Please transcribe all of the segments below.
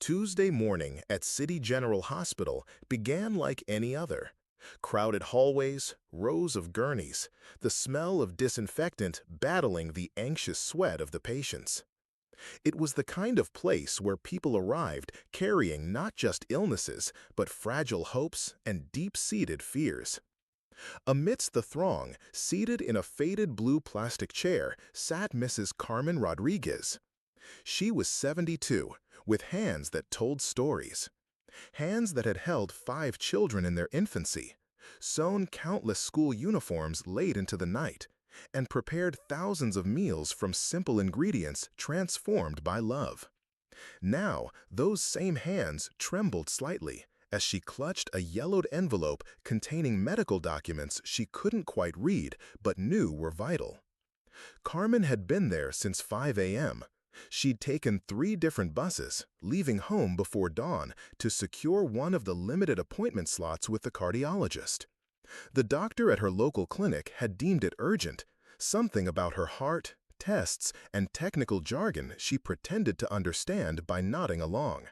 Tuesday morning at City General Hospital began like any other. Crowded hallways, rows of gurneys, the smell of disinfectant battling the anxious sweat of the patients. It was the kind of place where people arrived carrying not just illnesses, but fragile hopes and deep-seated fears. Amidst the throng, seated in a faded blue plastic chair, sat Mrs. Carmen Rodriguez. She was 72, with hands that told stories. Hands that had held 5 children in their infancy, sewn countless school uniforms late into the night, and prepared thousands of meals from simple ingredients transformed by love. Now, those same hands trembled slightly as she clutched a yellowed envelope containing medical documents she couldn't quite read but knew were vital. Carmen had been there since 5 a.m. She'd taken 3 different buses, leaving home before dawn to secure one of the limited appointment slots with the cardiologist. The doctor at her local clinic had deemed it urgent, something about her heart, tests, and technical jargon she pretended to understand by nodding along.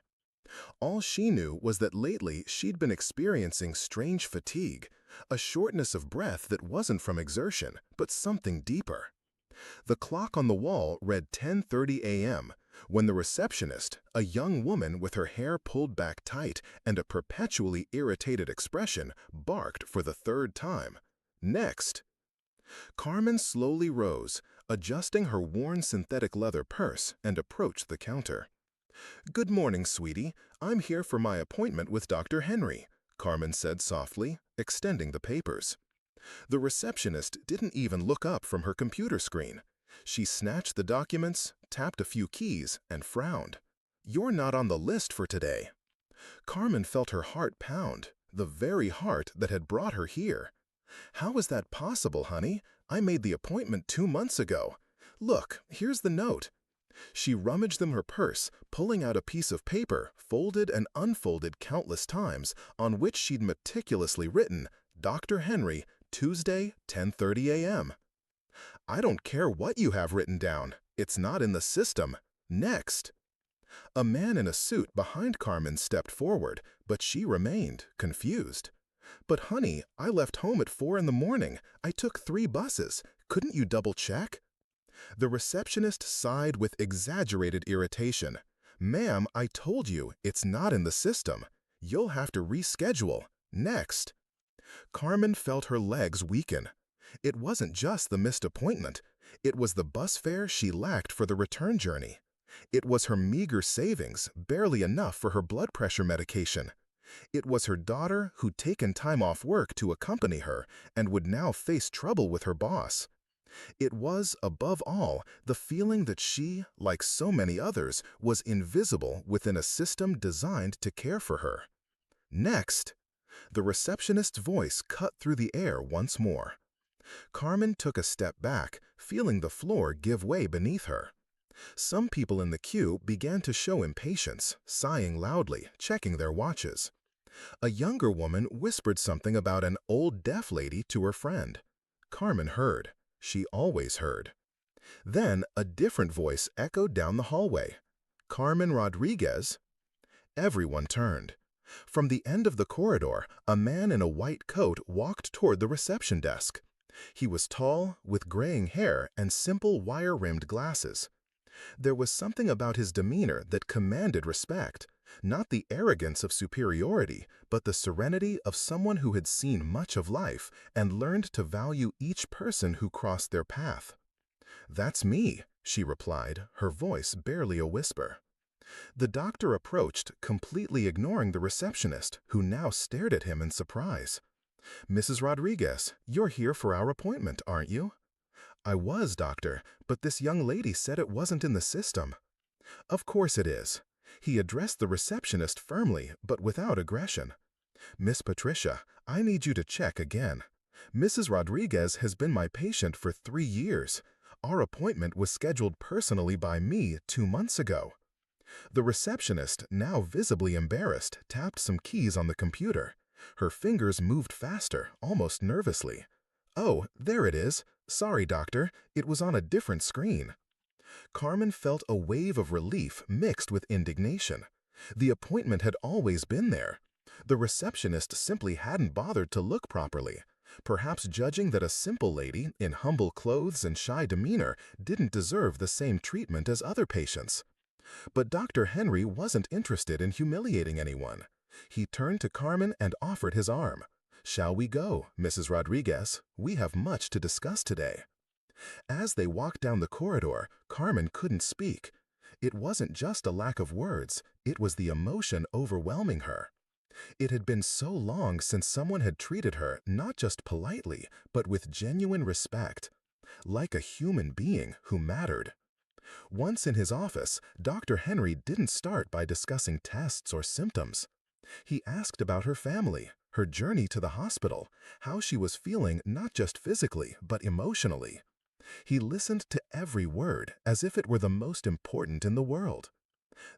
All she knew was that lately she'd been experiencing strange fatigue, a shortness of breath that wasn't from exertion, but something deeper. The clock on the wall read 10:30 a.m. when the receptionist, a young woman with her hair pulled back tight and a perpetually irritated expression, barked for the 3rd time. "Next!" Carmen slowly rose, adjusting her worn synthetic leather purse, and approached the counter. "Good morning, sweetie. I'm here for my appointment with Dr. Henry," Carmen said softly, extending the papers. The receptionist didn't even look up from her computer screen. She snatched the documents, tapped a few keys, and frowned. "You're not on the list for today." Carmen felt her heart pound, the very heart that had brought her here. "How is that possible, honey? I made the appointment 2 months ago. Look, here's the note." She rummaged in her purse, pulling out a piece of paper, folded and unfolded countless times, on which she'd meticulously written, "Dr. Henry, Tuesday, 10:30 a.m." "I don't care what you have written down. It's not in the system. Next!" A man in a suit behind Carmen stepped forward, but she remained, confused. "But honey, I left home at 4 in the morning. I took 3 buses. Couldn't you double-check?" The receptionist sighed with exaggerated irritation. "Ma'am, I told you, it's not in the system. You'll have to reschedule. Next!" Carmen felt her legs weaken. It wasn't just the missed appointment. It was the bus fare she lacked for the return journey. It was her meager savings, barely enough for her blood pressure medication. It was her daughter who'd taken time off work to accompany her and would now face trouble with her boss. It was, above all, the feeling that she, like so many others, was invisible within a system designed to care for her. "Next!" The receptionist's voice cut through the air once more. Carmen took a step back, feeling the floor give way beneath her. Some people in the queue began to show impatience, sighing loudly, checking their watches. A younger woman whispered something about an old deaf lady to her friend. Carmen heard. She always heard. Then a different voice echoed down the hallway. "Carmen Rodriguez?" Everyone turned. From the end of the corridor, a man in a white coat walked toward the reception desk. He was tall, with graying hair and simple wire-rimmed glasses. There was something about his demeanor that commanded respect, not the arrogance of superiority, but the serenity of someone who had seen much of life and learned to value each person who crossed their path. "That's me," she replied, her voice barely a whisper. The doctor approached, completely ignoring the receptionist, who now stared at him in surprise. "Mrs. Rodriguez, you're here for our appointment, aren't you?" "I was, doctor, but this young lady said it wasn't in the system." "Of course it is." He addressed the receptionist firmly, but without aggression. "Miss Patricia, I need you to check again. Mrs. Rodriguez has been my patient for 3 years. Our appointment was scheduled personally by me 2 months ago." The receptionist, now visibly embarrassed, tapped some keys on the computer. Her fingers moved faster, almost nervously. "Oh, there it is. Sorry, doctor, it was on a different screen." Carmen felt a wave of relief mixed with indignation. The appointment had always been there. The receptionist simply hadn't bothered to look properly, perhaps judging that a simple lady in humble clothes and shy demeanor didn't deserve the same treatment as other patients. But Dr. Henry wasn't interested in humiliating anyone. He turned to Carmen and offered his arm. "Shall we go, Mrs. Rodriguez? We have much to discuss today." As they walked down the corridor, Carmen couldn't speak. It wasn't just a lack of words, it was the emotion overwhelming her. It had been so long since someone had treated her not just politely, but with genuine respect, like a human being who mattered. Once in his office, Dr. Henry didn't start by discussing tests or symptoms. He asked about her family, her journey to the hospital, how she was feeling not just physically, but emotionally. He listened to every word as if it were the most important in the world.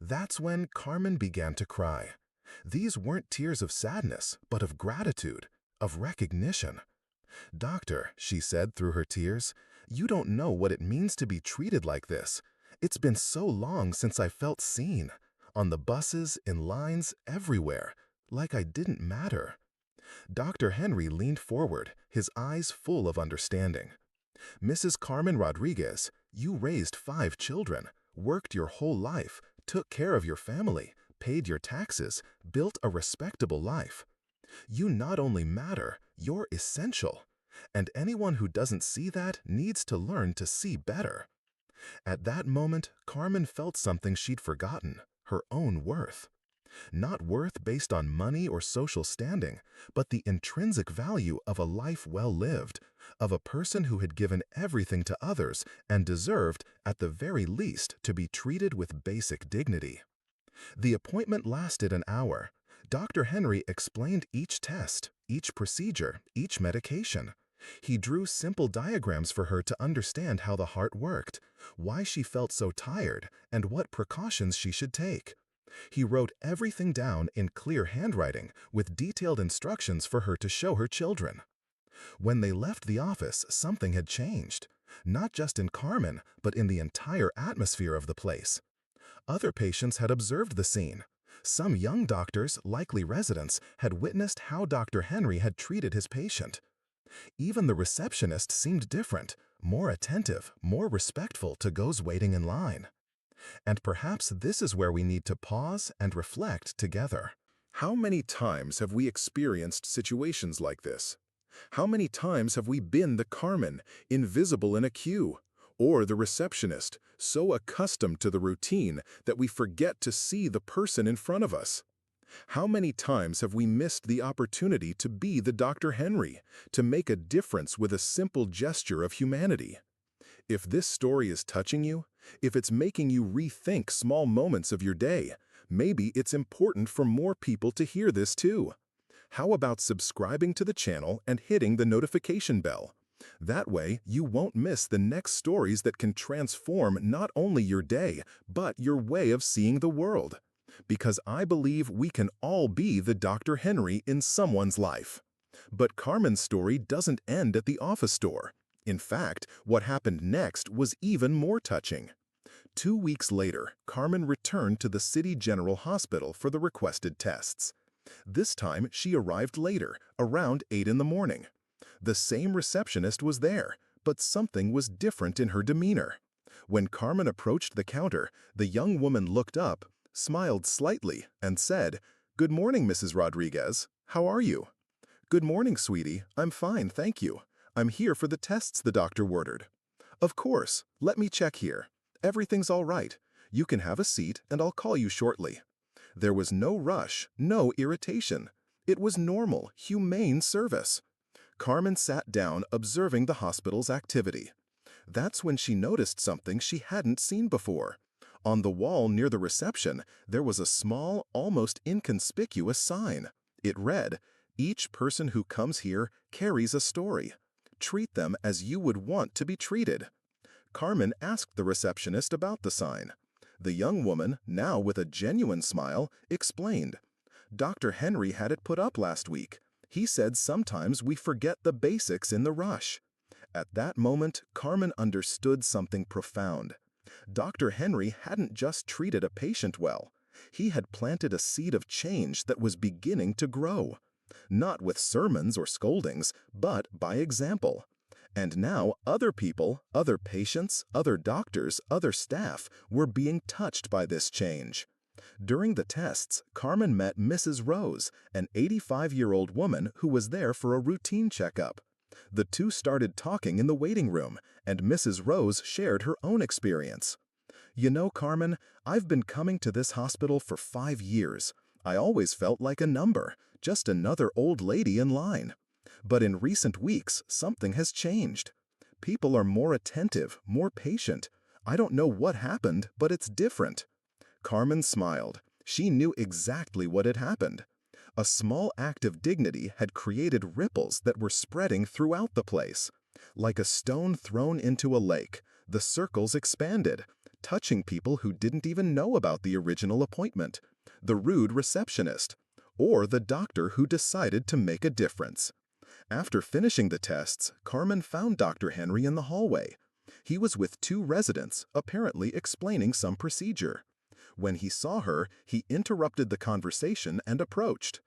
That's when Carmen began to cry. These weren't tears of sadness, but of gratitude, of recognition. "Doctor," she said through her tears, "you don't know what it means to be treated like this. It's been so long since I felt seen. On the buses, in lines, everywhere. Like I didn't matter." Dr. Henry leaned forward, his eyes full of understanding. "Mrs. Carmen Rodriguez, you raised 5 children, worked your whole life, took care of your family, paid your taxes, built a respectable life. You not only matter, you're essential. And anyone who doesn't see that needs to learn to see better." At that moment, Carmen felt something she'd forgotten, her own worth. Not worth based on money or social standing, but the intrinsic value of a life well lived, of a person who had given everything to others and deserved, at the very least, to be treated with basic dignity. The appointment lasted an hour. Dr. Henry explained each test, each procedure, each medication. He drew simple diagrams for her to understand how the heart worked, why she felt so tired, and what precautions she should take. He wrote everything down in clear handwriting with detailed instructions for her to show her children. When they left the office, something had changed, not just in Carmen, but in the entire atmosphere of the place. Other patients had observed the scene. Some young doctors, likely residents, had witnessed how Dr. Henry had treated his patient. Even the receptionist seemed different, more attentive, more respectful to those waiting in line. And perhaps this is where we need to pause and reflect together. How many times have we experienced situations like this? How many times have we been the Carmen, invisible in a queue, or the receptionist, so accustomed to the routine that we forget to see the person in front of us? How many times have we missed the opportunity to be the Dr. Henry, to make a difference with a simple gesture of humanity? If this story is touching you, if it's making you rethink small moments of your day, maybe it's important for more people to hear this too. How about subscribing to the channel and hitting the notification bell? That way, you won't miss the next stories that can transform not only your day, but your way of seeing the world. Because I believe we can all be the Dr. Henry in someone's life. But Carmen's story doesn't end at the office door. In fact, what happened next was even more touching. 2 weeks later, Carmen returned to the City General Hospital for the requested tests. This time, she arrived later, around 8 in the morning. The same receptionist was there, but something was different in her demeanor. When Carmen approached the counter, the young woman looked up, smiled slightly, and said, "Good morning, Mrs. Rodriguez. How are you?" "Good morning, sweetie. I'm fine, thank you. I'm here for the tests the doctor ordered." "Of course. Let me check here. Everything's all right. You can have a seat, and I'll call you shortly." There was no rush, no irritation. It was normal, humane service. Carmen sat down, observing the hospital's activity. That's when she noticed something she hadn't seen before. On the wall near the reception, there was a small, almost inconspicuous sign. It read, "Each person who comes here carries a story. Treat them as you would want to be treated." Carmen asked the receptionist about the sign. The young woman, now with a genuine smile, explained, "Dr. Henry had it put up last week. He said sometimes we forget the basics in the rush." At that moment, Carmen understood something profound. Dr. Henry hadn't just treated a patient well. He had planted a seed of change that was beginning to grow. Not with sermons or scoldings, but by example. And now other people, other patients, other doctors, other staff were being touched by this change. During the tests, Carmen met Mrs. Rose, an 85-year-old woman who was there for a routine checkup. The two started talking in the waiting room, and Mrs. Rose shared her own experience. "You know, Carmen, I've been coming to this hospital for 5 years. I always felt like a number, just another old lady in line. But in recent weeks, something has changed. People are more attentive, more patient. I don't know what happened, but it's different." Carmen smiled. She knew exactly what had happened. A small act of dignity had created ripples that were spreading throughout the place. Like a stone thrown into a lake, the circles expanded, touching people who didn't even know about the original appointment, the rude receptionist, or the doctor who decided to make a difference. After finishing the tests, Carmen found Dr. Henry in the hallway. He was with 2 residents, apparently explaining some procedure. When he saw her, he interrupted the conversation and approached.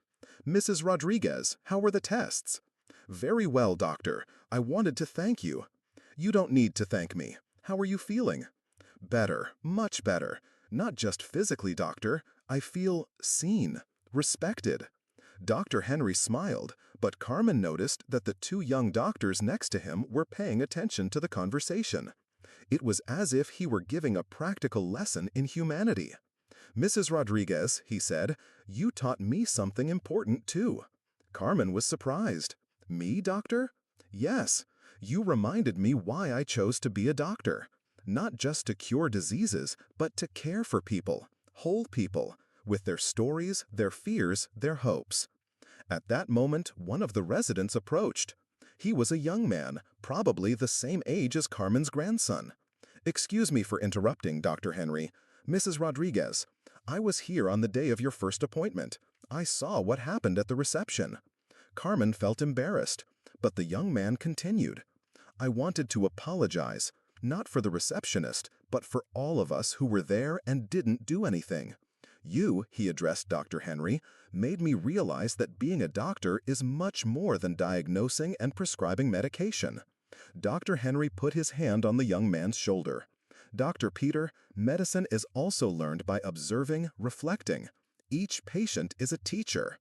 "Mrs. Rodriguez, how were the tests?" "Very well, doctor. I wanted to thank you." "You don't need to thank me. How are you feeling?" "Better, much better. Not just physically, doctor. I feel seen, respected." Dr. Henry smiled, but Carmen noticed that the 2 young doctors next to him were paying attention to the conversation. It was as if he were giving a practical lesson in humanity. "Mrs. Rodriguez," he said, "you taught me something important too." Carmen was surprised. "Me, doctor?" "Yes. You reminded me why I chose to be a doctor. Not just to cure diseases, but to care for people, whole people, with their stories, their fears, their hopes." At that moment, one of the residents approached. He was a young man, probably the same age as Carmen's grandson. "Excuse me for interrupting, Dr. Henry. Mrs. Rodriguez, I was here on the day of your first appointment. I saw what happened at the reception." Carmen felt embarrassed, but the young man continued. "I wanted to apologize, not for the receptionist, but for all of us who were there and didn't do anything. You," he addressed Dr. Henry, "made me realize that being a doctor is much more than diagnosing and prescribing medication." Dr. Henry put his hand on the young man's shoulder. "Dr. Peter, medicine is also learned by observing, reflecting. Each patient is a teacher."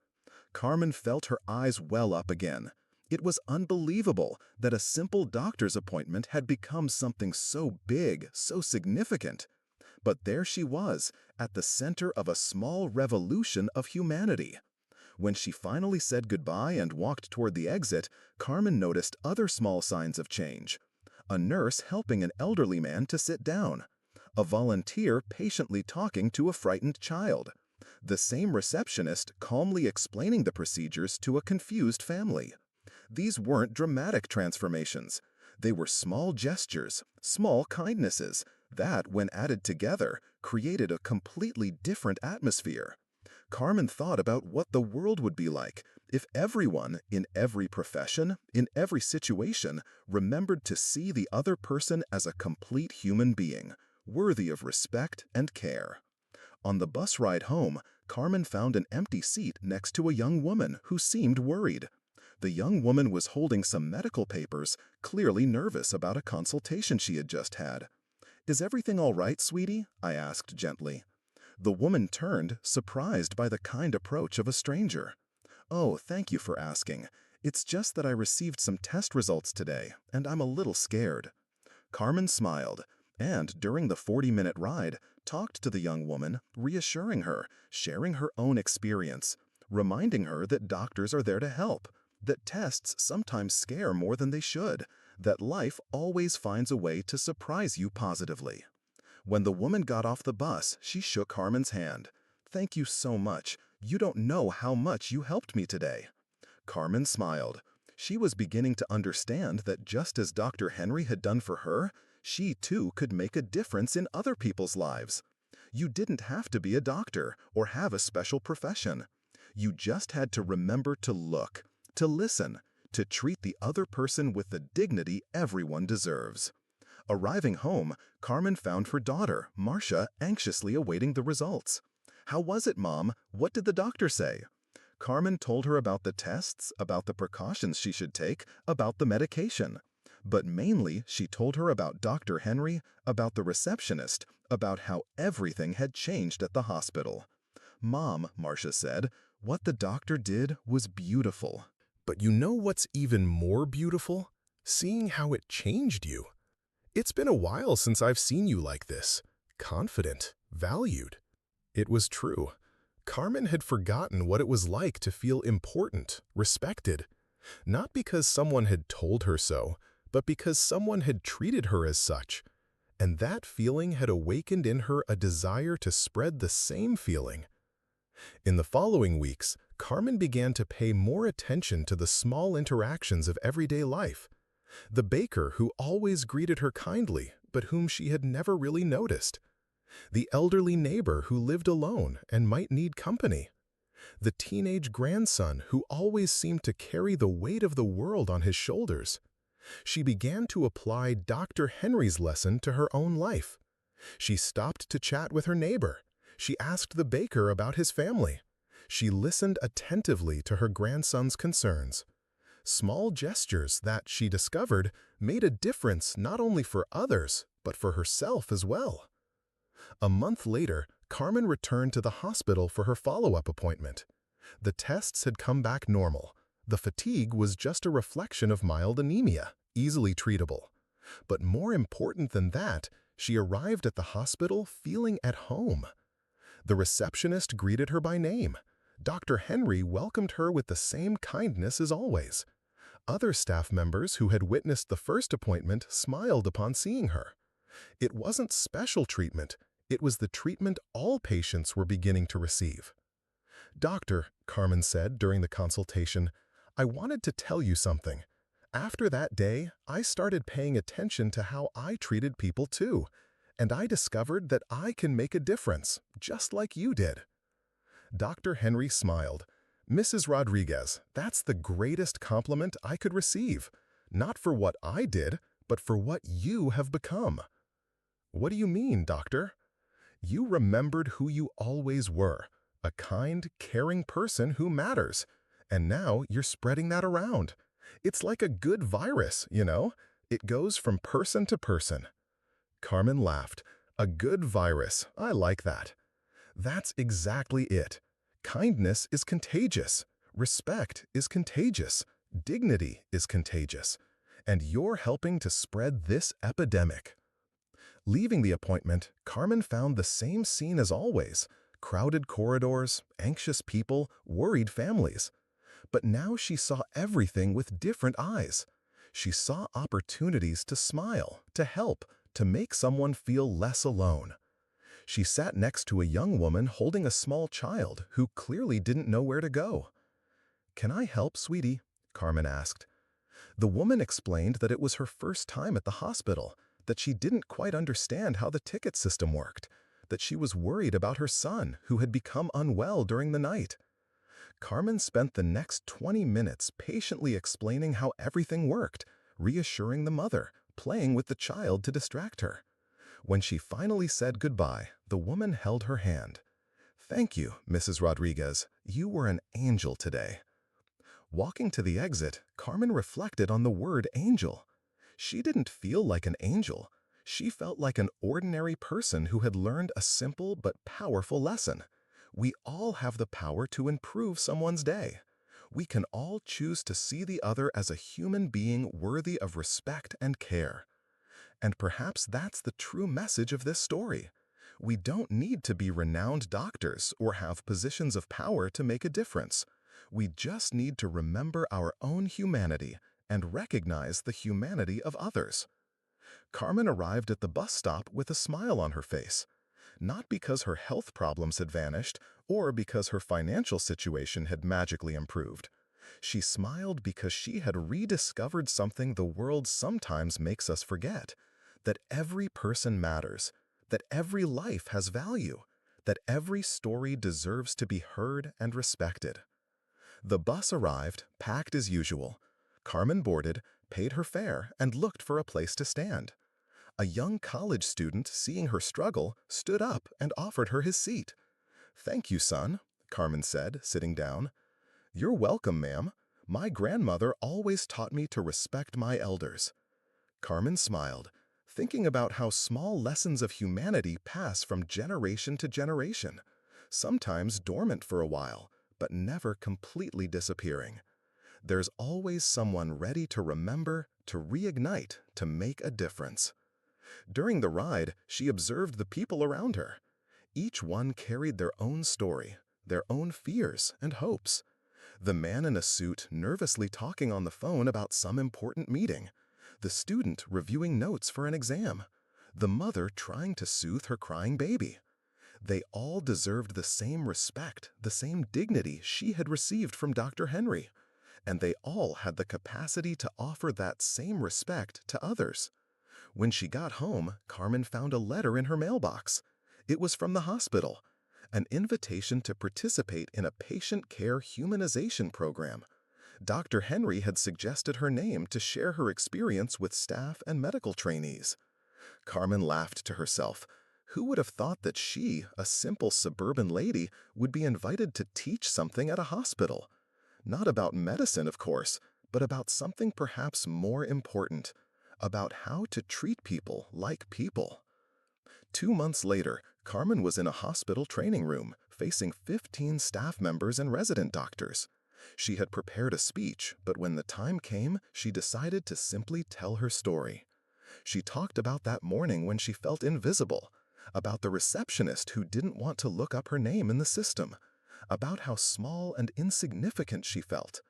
Carmen felt her eyes well up again. It was unbelievable that a simple doctor's appointment had become something so big, so significant. But there she was, at the center of a small revolution of humanity. When she finally said goodbye and walked toward the exit, Carmen noticed other small signs of change. A nurse helping an elderly man to sit down. A volunteer patiently talking to a frightened child. The same receptionist calmly explaining the procedures to a confused family. These weren't dramatic transformations. They were small gestures, small kindnesses, that, when added together, created a completely different atmosphere. Carmen thought about what the world would be like if everyone, in every profession, in every situation, remembered to see the other person as a complete human being, worthy of respect and care. On the bus ride home, Carmen found an empty seat next to a young woman who seemed worried. The young woman was holding some medical papers, clearly nervous about a consultation she had just had. "Is everything all right, sweetie?" I asked gently. The woman turned, surprised by the kind approach of a stranger. "Oh, thank you for asking. It's just that I received some test results today, and I'm a little scared." Carmen smiled, and during the 40-minute ride, talked to the young woman, reassuring her, sharing her own experience, reminding her that doctors are there to help, that tests sometimes scare more than they should, that life always finds a way to surprise you positively. When the woman got off the bus, she shook Carmen's hand. "Thank you so much. You don't know how much you helped me today." Carmen smiled. She was beginning to understand that just as Dr. Henry had done for her, she too could make a difference in other people's lives. You didn't have to be a doctor or have a special profession. You just had to remember to look, to listen, to treat the other person with the dignity everyone deserves. Arriving home, Carmen found her daughter, Marcia, anxiously awaiting the results. "How was it, Mom? What did the doctor say?" Carmen told her about the tests, about the precautions she should take, about the medication. But mainly, she told her about Dr. Henry, about the receptionist, about how everything had changed at the hospital. "Mom," Marcia said, "what the doctor did was beautiful." But you know what's even more beautiful? Seeing how it changed you. It's been a while since I've seen you like this, confident, valued. It was true. Carmen had forgotten what it was like to feel important, respected. Not because someone had told her so, but because someone had treated her as such. And that feeling had awakened in her a desire to spread the same feeling. In the following weeks, Carmen began to pay more attention to the small interactions of everyday life. The baker who always greeted her kindly, but whom she had never really noticed. The elderly neighbor who lived alone and might need company. The teenage grandson who always seemed to carry the weight of the world on his shoulders. She began to apply Dr. Henry's lesson to her own life. She stopped to chat with her neighbor. She asked the baker about his family. She listened attentively to her grandson's concerns. Small gestures that, she discovered, made a difference not only for others, but for herself as well. A month later, Carmen returned to the hospital for her follow-up appointment. The tests had come back normal. The fatigue was just a reflection of mild anemia, easily treatable. But more important than that, she arrived at the hospital feeling at home. The receptionist greeted her by name. Dr. Henry welcomed her with the same kindness as always. Other staff members who had witnessed the first appointment smiled upon seeing her. It wasn't special treatment, it was the treatment all patients were beginning to receive. "Doctor," Carmen said during the consultation, "I wanted to tell you something. After that day, I started paying attention to how I treated people too, and I discovered that I can make a difference, just like you did." Dr. Henry smiled. "Mrs. Rodriguez, that's the greatest compliment I could receive, not for what I did, but for what you have become." "What do you mean, doctor?" "You remembered who you always were, a kind, caring person who matters, and now you're spreading that around. It's like a good virus, you know? It goes from person to person." Carmen laughed. "A good virus, I like that." That's exactly it. Kindness is contagious. Respect is contagious. Dignity is contagious. And you're helping to spread this epidemic. Leaving the appointment, Carmen found the same scene as always: crowded corridors, anxious people, worried families. But now she saw everything with different eyes. She saw opportunities to smile, to help, to make someone feel less alone. She sat next to a young woman holding a small child who clearly didn't know where to go. "Can I help, sweetie?" Carmen asked. The woman explained that it was her first time at the hospital, that she didn't quite understand how the ticket system worked, that she was worried about her son, who had become unwell during the night. Carmen spent the next 20 minutes patiently explaining how everything worked, reassuring the mother, playing with the child to distract her. When she finally said goodbye, the woman held her hand. "Thank you, Mrs. Rodriguez. You were an angel today." Walking to the exit, Carmen reflected on the word angel. She didn't feel like an angel. She felt like an ordinary person who had learned a simple but powerful lesson. We all have the power to improve someone's day. We can all choose to see the other as a human being worthy of respect and care. And perhaps that's the true message of this story. We don't need to be renowned doctors or have positions of power to make a difference. We just need to remember our own humanity and recognize the humanity of others. Carmen arrived at the bus stop with a smile on her face. Not because her health problems had vanished or because her financial situation had magically improved. She smiled because she had rediscovered something the world sometimes makes us forget: that every person matters, that every life has value, that every story deserves to be heard and respected. The bus arrived, packed as usual. Carmen boarded, paid her fare, and looked for a place to stand. A young college student, seeing her struggle, stood up and offered her his seat. "Thank you, son," Carmen said, sitting down. "You're welcome, ma'am. My grandmother always taught me to respect my elders." Carmen smiled, thinking about how small lessons of humanity pass from generation to generation, sometimes dormant for a while, but never completely disappearing. There's always someone ready to remember, to reignite, to make a difference. During the ride, she observed the people around her. Each one carried their own story, their own fears and hopes. The man in a suit nervously talking on the phone about some important meeting. The student reviewing notes for an exam. The mother trying to soothe her crying baby. They all deserved the same respect, the same dignity she had received from Dr. Henry. And they all had the capacity to offer that same respect to others. When she got home, Carmen found a letter in her mailbox. It was from the hospital, an invitation to participate in a patient care humanization program. Dr. Henry had suggested her name to share her experience with staff and medical trainees. Carmen laughed to herself. Who would have thought that she, a simple suburban lady, would be invited to teach something at a hospital? Not about medicine, of course, but about something perhaps more important, about how to treat people like people. 2 months later, Carmen was in a hospital training room, facing 15 staff members and resident doctors. She had prepared a speech, but when the time came, she decided to simply tell her story. She talked about that morning when she felt invisible, about the receptionist who didn't want to look up her name in the system, about how small and insignificant she felt.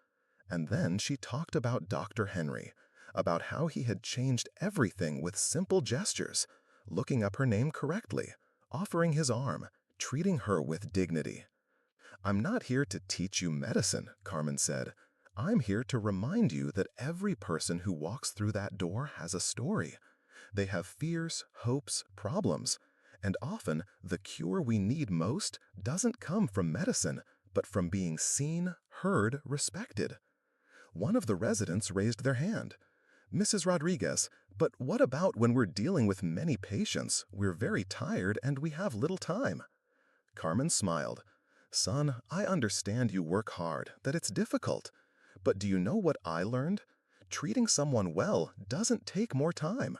And then she talked about Dr. Henry, about how he had changed everything with simple gestures, looking up her name correctly, offering his arm, treating her with dignity. "I'm not here to teach you medicine," Carmen said. "I'm here to remind you that every person who walks through that door has a story. They have fears, hopes, problems. And often, the cure we need most doesn't come from medicine, but from being seen, heard, respected." One of the residents raised their hand. "Mrs. Rodriguez, but what about when we're dealing with many patients, we're very tired and we have little time?" Carmen smiled. "Son, I understand you work hard, that it's difficult. But do you know what I learned? Treating someone well doesn't take more time.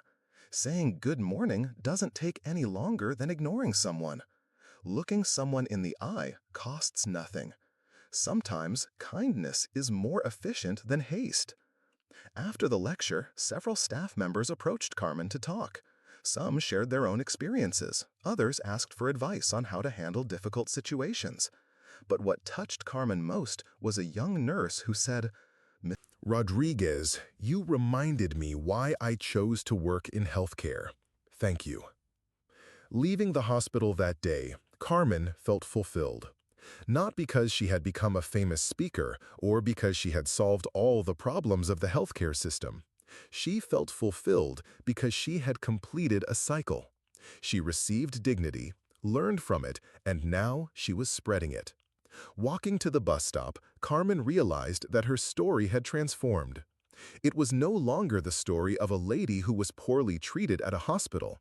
Saying good morning doesn't take any longer than ignoring someone. Looking someone in the eye costs nothing. Sometimes kindness is more efficient than haste." After the lecture, several staff members approached Carmen to talk. Some shared their own experiences. Others asked for advice on how to handle difficult situations. But what touched Carmen most was a young nurse who said, Rodriguez, you reminded me why I chose to work in healthcare. Thank you. Leaving the hospital that day, Carmen felt fulfilled. Not because she had become a famous speaker or because she had solved all the problems of the healthcare system. She felt fulfilled because she had completed a cycle. She received dignity, learned from it, and now she was spreading it. Walking to the bus stop, Carmen realized that her story had transformed. It was no longer the story of a lady who was poorly treated at a hospital.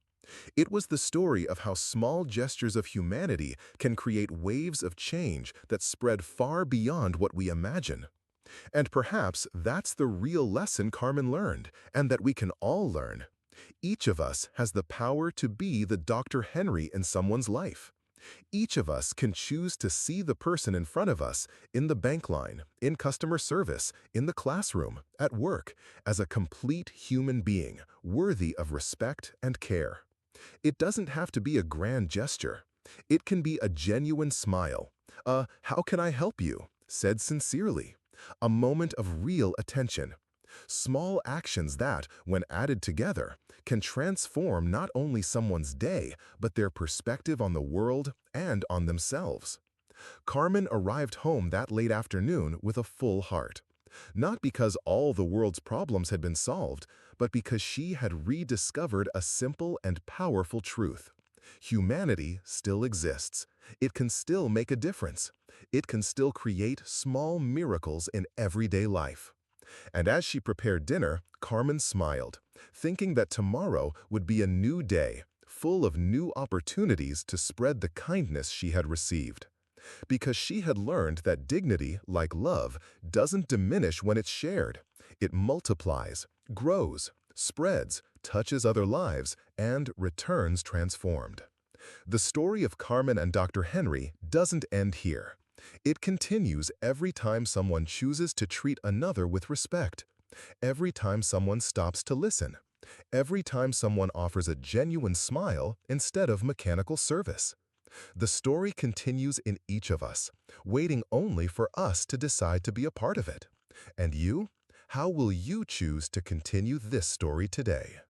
It was the story of how small gestures of humanity can create waves of change that spread far beyond what we imagine. And perhaps that's the real lesson Carmen learned, and that we can all learn. Each of us has the power to be the Dr. Henry in someone's life. Each of us can choose to see the person in front of us, in the bank line, in customer service, in the classroom, at work, as a complete human being, worthy of respect and care. It doesn't have to be a grand gesture. It can be a genuine smile, a "how can I help you?" said sincerely, a moment of real attention. Small actions that, when added together, can transform not only someone's day, but their perspective on the world and on themselves. Carmen arrived home that late afternoon with a full heart. Not because all the world's problems had been solved, but because she had rediscovered a simple and powerful truth. Humanity still exists. It can still make a difference. It can still create small miracles in everyday life. And as she prepared dinner, Carmen smiled, thinking that tomorrow would be a new day, full of new opportunities to spread the kindness she had received. Because she had learned that dignity, like love, doesn't diminish when it's shared. It multiplies, grows, spreads, touches other lives, and returns transformed. The story of Carmen and Dr. Henry doesn't end here. It continues every time someone chooses to treat another with respect, every time someone stops to listen, every time someone offers a genuine smile instead of mechanical service. The story continues in each of us, waiting only for us to decide to be a part of it. And you? How will you choose to continue this story today?